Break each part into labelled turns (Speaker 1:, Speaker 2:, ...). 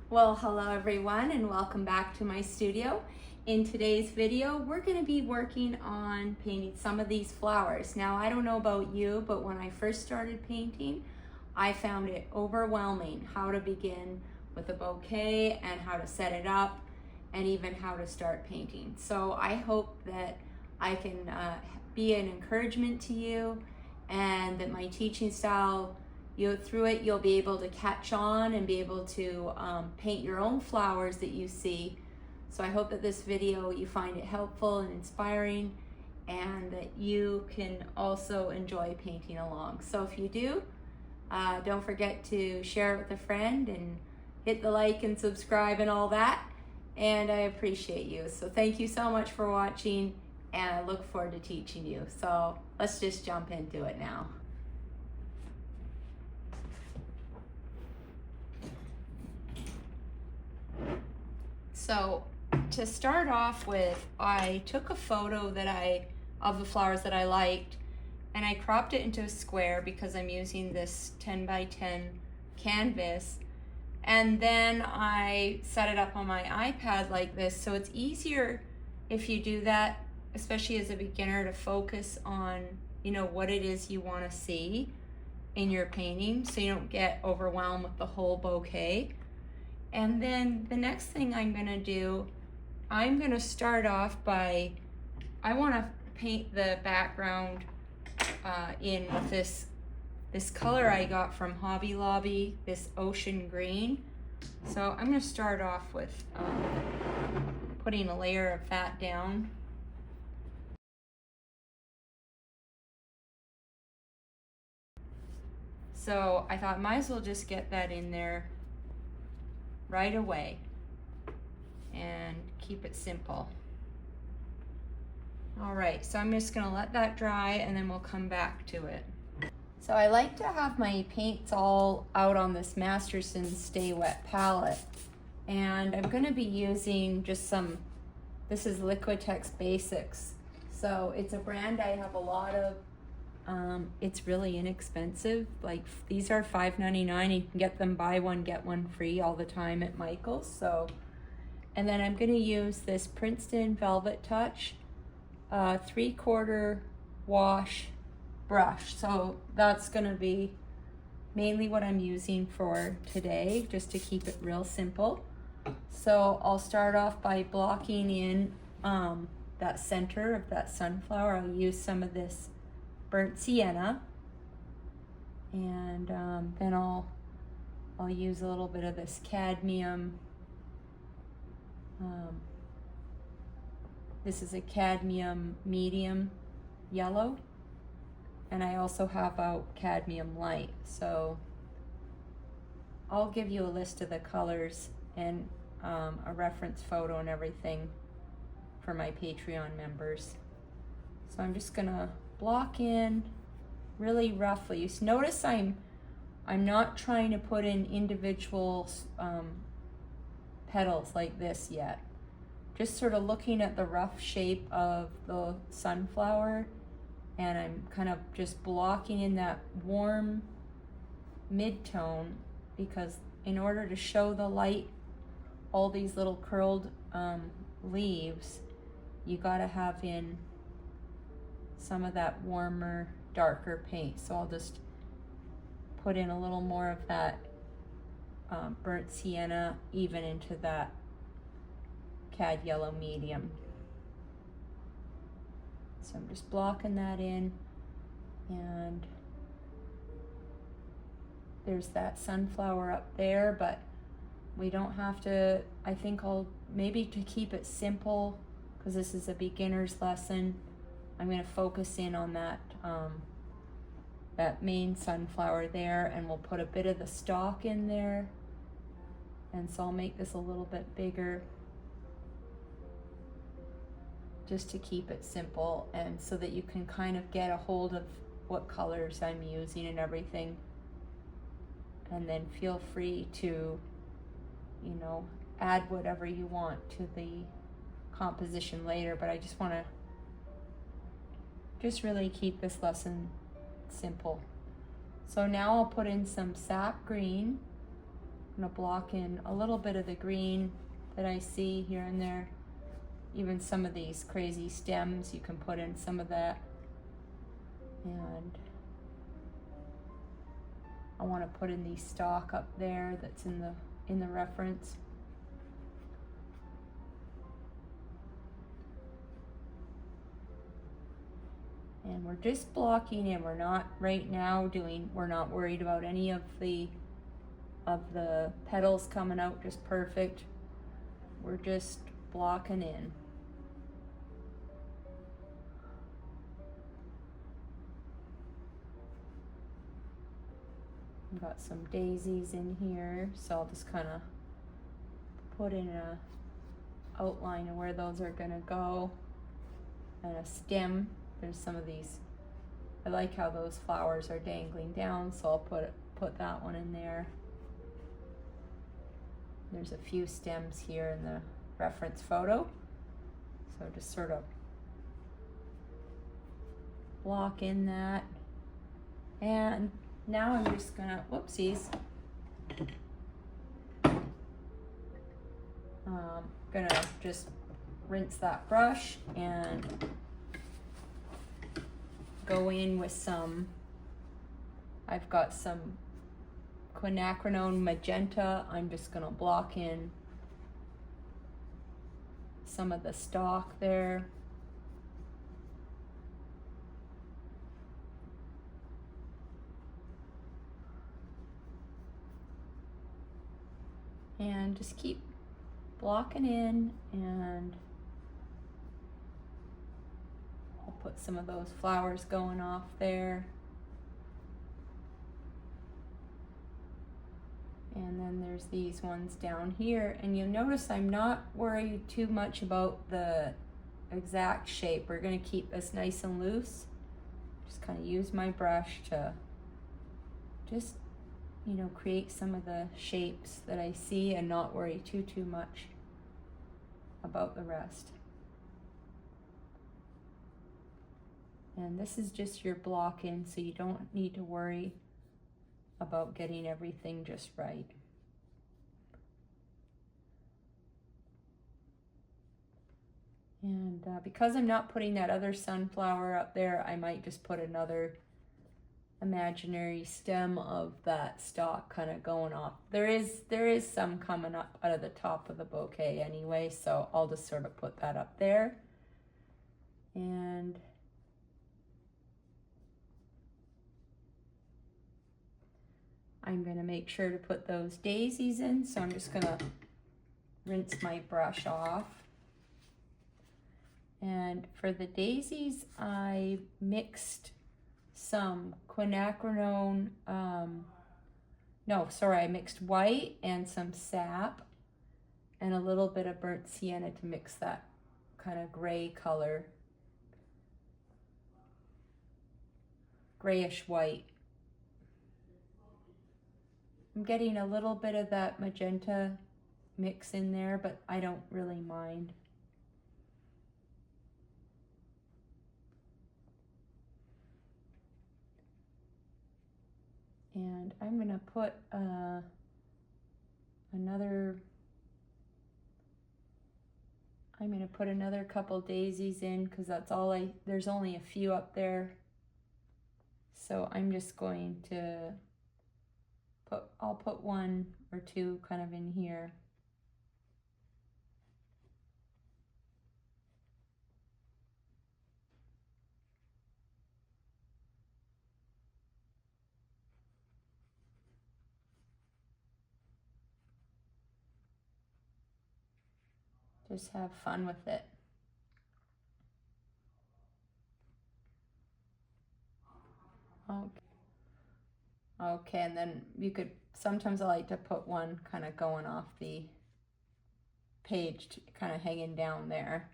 Speaker 1: Well, hello everyone and welcome back to my studio. In today's video, we're going to be working on painting some of these flowers. Now, I don't know about you, but when I first started painting, I found it overwhelming how to begin with a bouquet and how to set it up and even how to start painting. So I hope that I can be an encouragement to you and that my teaching style, through it you'll be able to catch on and be able to paint your own flowers that you see. So I hope that this video you find it helpful and inspiring and that you can also enjoy painting along. So if you do, don't forget to share it with a friend and hit the like and subscribe and all that, and I appreciate you. So thank you so much for watching and I look forward to teaching you. So let's just jump into it now. So to start off with, I took a photo of the flowers that I liked, and I cropped it into a square because I'm using this 10 by 10 canvas. And then I set it up on my iPad like this, so it's easier if you do that, especially as a beginner, to focus on, what it is you want to see in your painting so you don't get overwhelmed with the whole bouquet. And then the next thing I'm going to do, I'm going to start off by, I want to paint the background in with this color I got from Hobby Lobby, this ocean green. So I'm going to start off with putting a layer of that down. So I thought might as well just get that in there right away and keep it simple. All right, so I'm just gonna let that dry and then we'll come back to it. So I like to have my paints all out on this Masterson Stay Wet palette, and I'm gonna be using just this is Liquitex Basics. So it's a brand I have a lot of. It's really inexpensive. Like, these are $5.99. You can get them buy one get one free all the time at Michael's. So, and then I'm going to use this Princeton Velvet Touch 3/4 wash brush. So that's going to be mainly what I'm using for today, just to keep it real simple. So I'll start off by blocking in that center of that sunflower. I'll use some of this burnt sienna, and then I'll use a little bit of this cadmium. This is a cadmium medium yellow, and I also have out cadmium light. So I'll give you a list of the colors and a reference photo and everything for my Patreon members. So I'm just gonna block in really roughly. You notice I'm not trying to put in individual petals like this yet. Just sort of looking at the rough shape of the sunflower, and I'm kind of just blocking in that warm mid-tone, because in order to show the light, all these little curled leaves, you gotta have in some of that warmer, darker paint. So I'll just put in a little more of that burnt sienna even into that cad yellow medium. So I'm just blocking that in, and there's that sunflower up there, but we don't have to. I think I'll maybe, to keep it simple, because this is a beginner's lesson, I'm going to focus in on that that main sunflower there, and we'll put a bit of the stalk in there. And so I'll make this a little bit bigger just to keep it simple, and so that you can kind of get a hold of what colors I'm using and everything. And then feel free to, add whatever you want to the composition later, but I just want to really keep this lesson simple. So now I'll put in some sap green I'm gonna block in a little bit of the green that I see here and there. Even some of these crazy stems, you can put in some of that. And I want to put in the stalk up there that's in the reference. And we're just blocking in. We're not right now we're not worried about any of the petals coming out just perfect. We're just blocking in. I've got some daisies in here, so I'll just kind of put in a outline of where those are gonna go, and a stem. There's some of these. I like how those flowers are dangling down, so I'll put that one in there. There's a few stems here in the reference photo, so just sort of block in that. And now I'm just gonna, whoopsies, gonna just rinse that brush and go in with some, I've got some quinacridone magenta. I'm just gonna block in some of the stalk there. And just keep blocking in, and I'll put some of those flowers going off there. And then there's these ones down here, and you'll notice I'm not worried too much about the exact shape. We're going to keep this nice and loose. Just kind of use my brush to just, you know, create some of the shapes that I see and not worry too much about the rest. And this is just your block in, so you don't need to worry about getting everything just right. And because I'm not putting that other sunflower up there, I might just put another imaginary stem of that stalk kind of going off. There is some coming up out of the top of the bouquet anyway, so I'll just sort of put that up there. And I'm going to make sure to put those daisies in, so I'm just going to rinse my brush off. And for the daisies, I mixed some quinacridone, I mixed white and some sap and a little bit of burnt sienna to mix that kind of gray color, grayish white. I'm getting a little bit of that magenta mix in there, but I don't really mind. And I'm gonna put another couple daisies in, because that's all there's only a few up there. So I'm just going to I'll put one or two kind of in here. Just have fun with it. Okay, and then you could, sometimes I like to put one kind of going off the page, kind of hanging down there.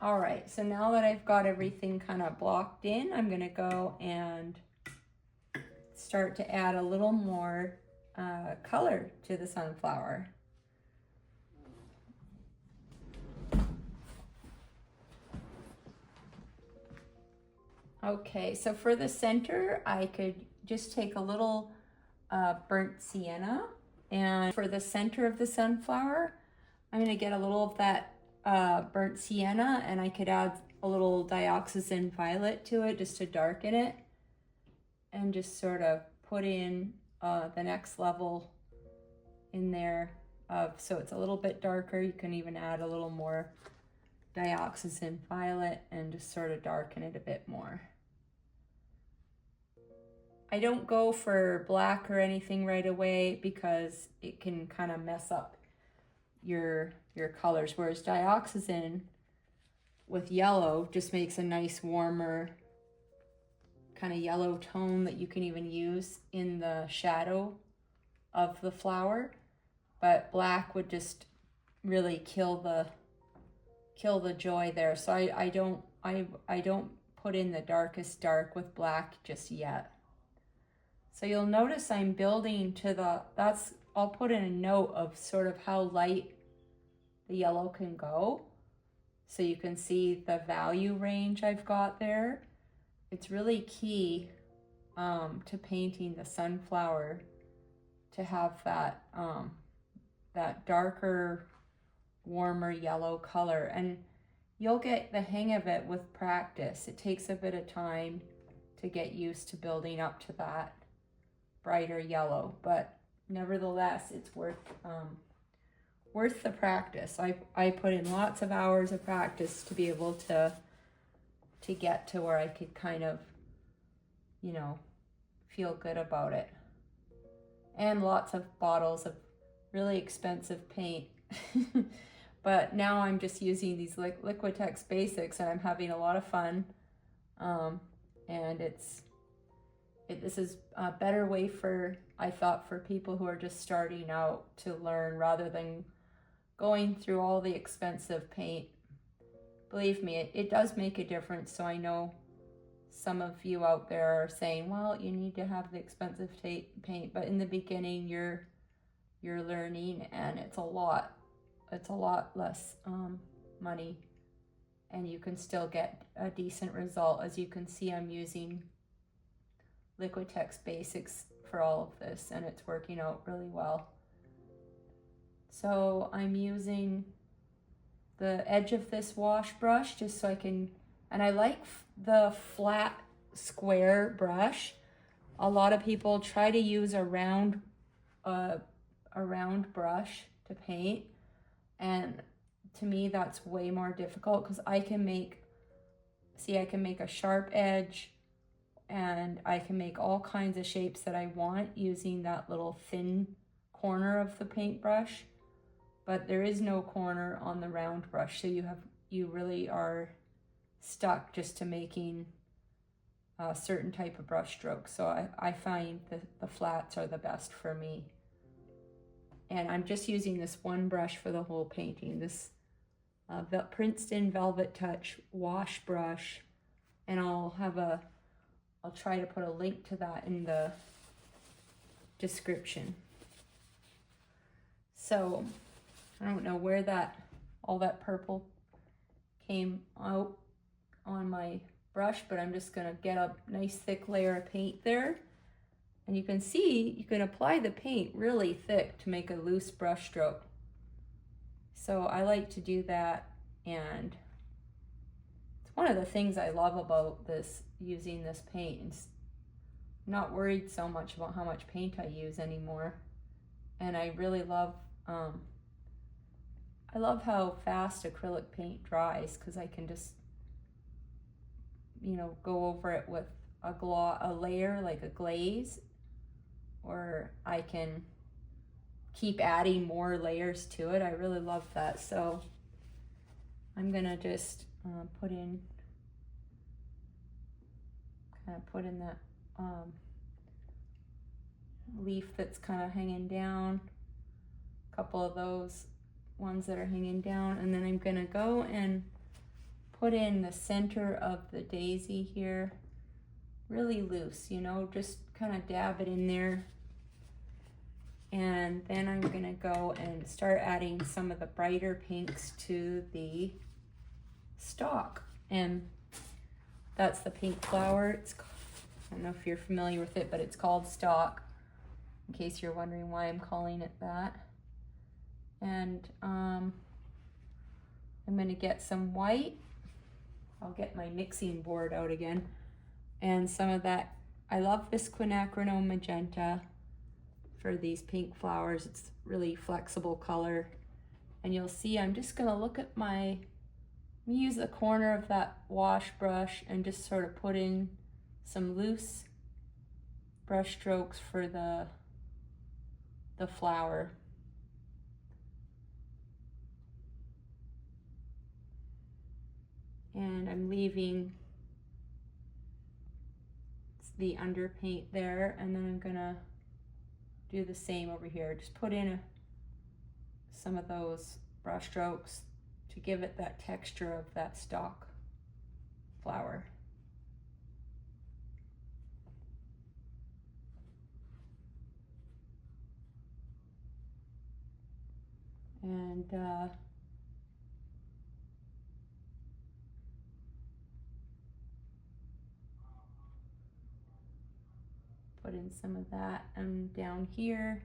Speaker 1: All right, so now that I've got everything kind of blocked in, I'm gonna go and start to add a little more color to the sunflower. Okay, so for the center, I could just take a little burnt sienna. And for the center of the sunflower, I'm gonna get a little of that burnt sienna, and I could add a little dioxazine violet to it just to darken it, and just sort of put in the next level in there so it's a little bit darker. You can even add a little more dioxazine violet and just sort of darken it a bit more. I don't go for black or anything right away because it can kind of mess up your colors, whereas dioxazine with yellow just makes a nice warmer kind of yellow tone that you can even use in the shadow of the flower. But black would just really kill the joy there. So I don't put in the darkest dark with black just yet. So you'll notice I'm building to I'll put in a note of sort of how light the yellow can go, so you can see the value range I've got there. It's really key to painting the sunflower to have that that darker, warmer yellow color, and you'll get the hang of it with practice. It takes a bit of time to get used to building up to that brighter yellow, but nevertheless it's worth the practice. I put in lots of hours of practice to be able to get to where I could kind of, you know, feel good about it. And lots of bottles of really expensive paint. But now I'm just using these liquitex basics, and I'm having a lot of fun. And this is a better way I thought, for people who are just starting out to learn, rather than going through all the expensive paint. Believe me, it does make a difference. So I know some of you out there are saying, well, you need to have the expensive paint, but in the beginning you're learning, and it's a lot less money, and you can still get a decent result. As you can see, I'm using Liquitex Basics for all of this, and it's working out really well. So I'm using the edge of this wash brush just so I can, and I like the flat square brush. A lot of people try to use a round brush to paint, and to me that's way more difficult, because I can make a sharp edge, and I can make all kinds of shapes that I want using that little thin corner of the paintbrush, but there is no corner on the round brush, so you really are stuck just to making a certain type of brush stroke. So I find the flats are the best for me. And I'm just using this one brush for the whole painting, this Princeton Velvet Touch wash brush, and I'll try to put a link to that in the description. So I don't know where all that purple came out on my brush, but I'm just gonna get a nice thick layer of paint there. And you can see, you can apply the paint really thick to make a loose brush stroke. So I like to do that, and it's one of the things I love about using this paint. I'm not worried so much about how much paint I use anymore. And I really love, I love how fast acrylic paint dries, because I can just, go over it with a layer like a glaze, or I can keep adding more layers to it. I really love that. So I'm gonna just put in that leaf that's kind of hanging down, a couple of those ones that are hanging down, and then I'm gonna go and put in the center of the daisy here really loose, just kind of dab it in there. And then I'm gonna go and start adding some of the brighter pinks to the stalk. And that's the pink flower. I don't know if you're familiar with it, but it's called stalk. in case you're wondering why I'm calling it that. And I'm going to get some white. I'll get my mixing board out again. And some of that, I love this quinacridone magenta for these pink flowers. It's really flexible color. And you'll see I'm just going to look at my, use the corner of that wash brush and just sort of put in some loose brush strokes for the flower. And I'm leaving the underpaint there, and then I'm gonna do the same over here. Just put in some of those brush strokes to give it that texture of that stalk flower. And put in some of that and down here.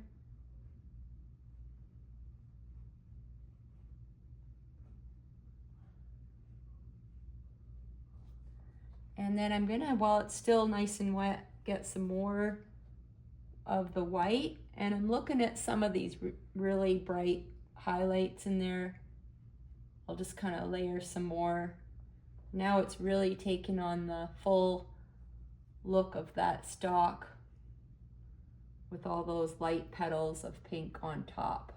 Speaker 1: And then I'm gonna, while it's still nice and wet, get some more of the white. And I'm looking at some of these really bright highlights in there. I'll just kind of layer some more. Now it's really taking on the full look of that stalk with all those light petals of pink on top.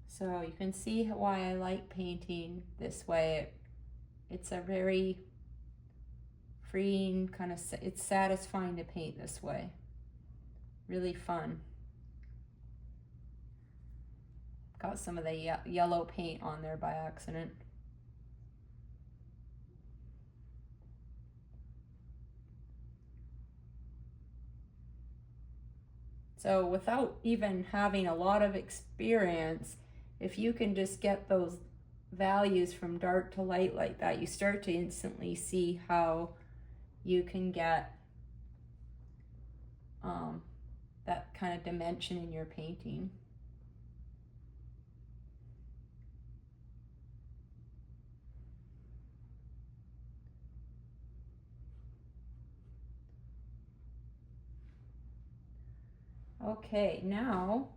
Speaker 1: So you can see why I like painting this way. It's a very freeing kind of, it's satisfying to paint this way. Really fun. Got some of the yellow paint on there by accident. So without even having a lot of experience, if you can just get those values from dark to light like that, you start to instantly see how you can get that kind of dimension in your painting. Okay, now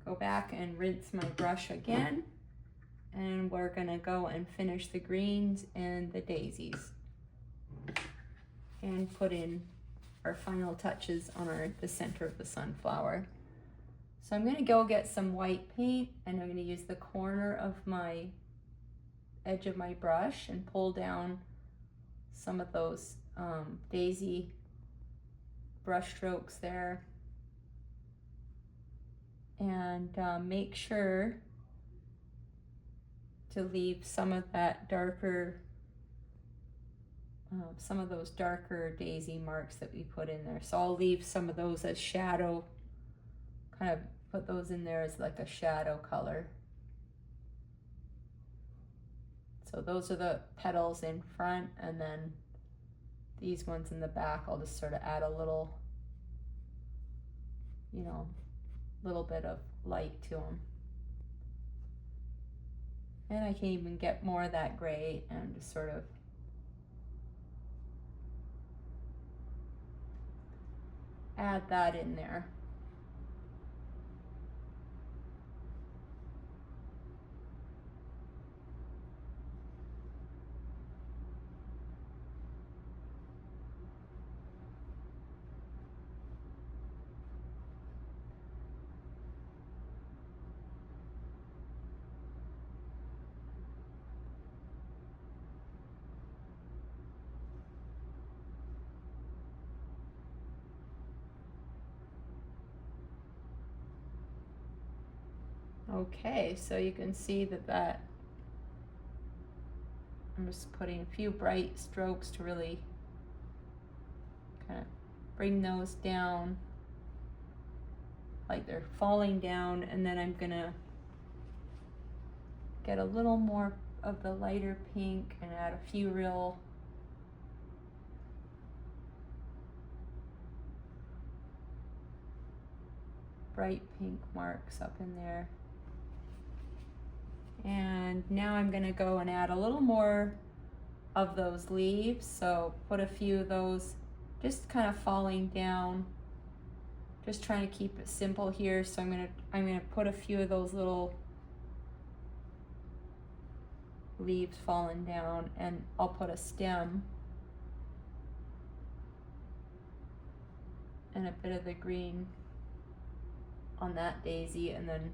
Speaker 1: go back and rinse my brush again, and we're gonna go and finish the greens and the daisies and put in our final touches on the center of the sunflower. So I'm gonna go get some white paint, and I'm gonna use the corner of my edge of my brush and pull down some of those daisy brush strokes there. And make sure to leave some of that darker, some of those darker daisy marks that we put in there. So I'll leave some of those as shadow, kind of put those in there as like a shadow color. So those are the petals in front, and then these ones in the back, I'll just sort of add a little, you know, little bit of light to them. And I can even get more of that gray and just sort of add that in there. Okay, so you can see that I'm just putting a few bright strokes to really kind of bring those down like they're falling down, and then I'm gonna get a little more of the lighter pink and add a few real bright pink marks up in there. And now I'm gonna go and add a little more of those leaves. So put a few of those just kind of falling down. Just trying to keep it simple here. So I'm gonna put a few of those little leaves falling down, and I'll put a stem and a bit of the green on that daisy, and then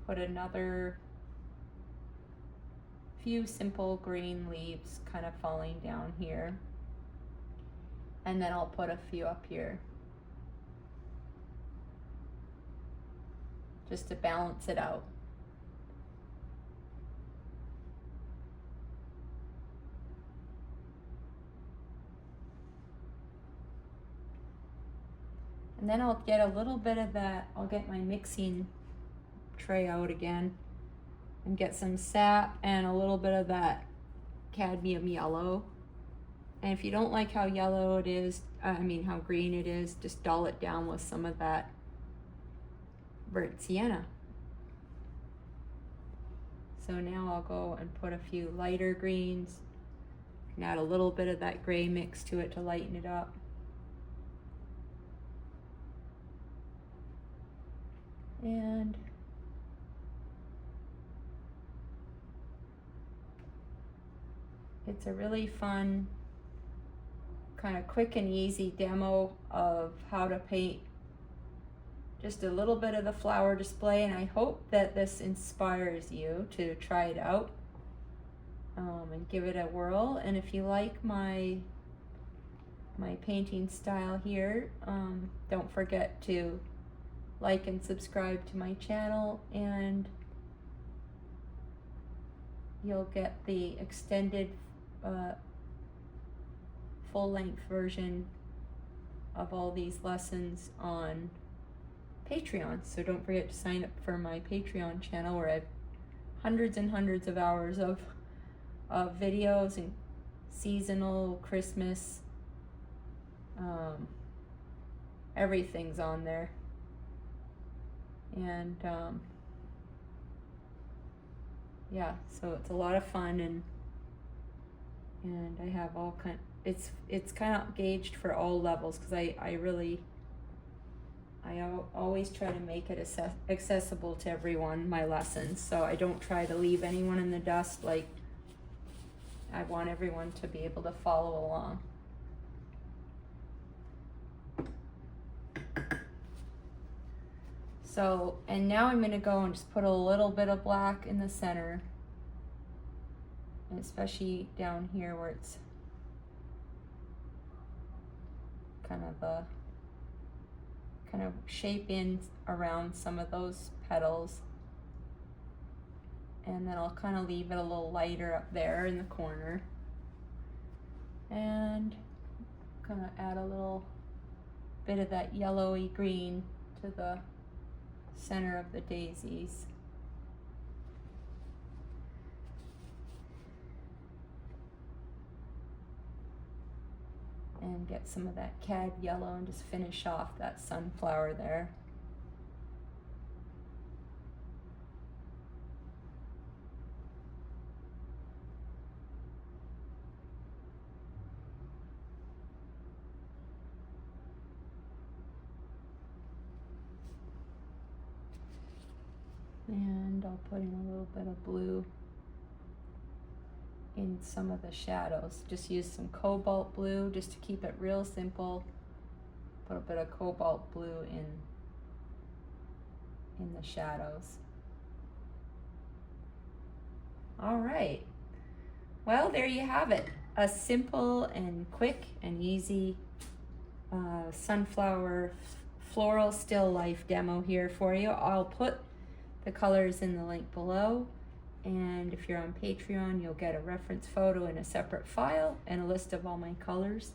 Speaker 1: put another few simple green leaves kind of falling down here, and then I'll put a few up here just to balance it out. And then I'll get a little bit of that, I'll get my mixing tray out again and get some sap and a little bit of that cadmium yellow. And if you don't like how yellow it is, how green it is, just dull it down with some of that burnt sienna. So now I'll go and put a few lighter greens and add a little bit of that gray mix to it to lighten it up. And it's a really fun, kind of quick and easy demo of how to paint just a little bit of the flower display, and I hope that this inspires you to try it out and give it a whirl. And if you like my painting style here, don't forget to like and subscribe to my channel, and you'll get the extended full-length version of all these lessons on Patreon. So don't forget to sign up for my Patreon channel, where I have hundreds and hundreds of hours of videos and seasonal, Christmas, everything's on there. And yeah, so it's a lot of fun, and I have all kind. It's kind of gauged for all levels, because I always try to make it accessible to everyone, my lessons. So I don't try to leave anyone in the dust. Like, I want everyone to be able to follow along. So, and now I'm gonna go and just put a little bit of black in the center, and especially down here where it's kind of shape in around some of those petals. And then I'll kind of leave it a little lighter up there in the corner, and kind of add a little bit of that yellowy green to the center of the daisies. And get some of that cad yellow and just finish off that sunflower there. And I'll put in a little bit of blue in some of the shadows. Just use some cobalt blue just to keep it real simple. Put a bit of cobalt blue in the shadows. All right, well, there you have it. A simple and quick and easy sunflower floral still life demo here for you. I'll put the colors in the link below, and if you're on Patreon, you'll get a reference photo in a separate file and a list of all my colors.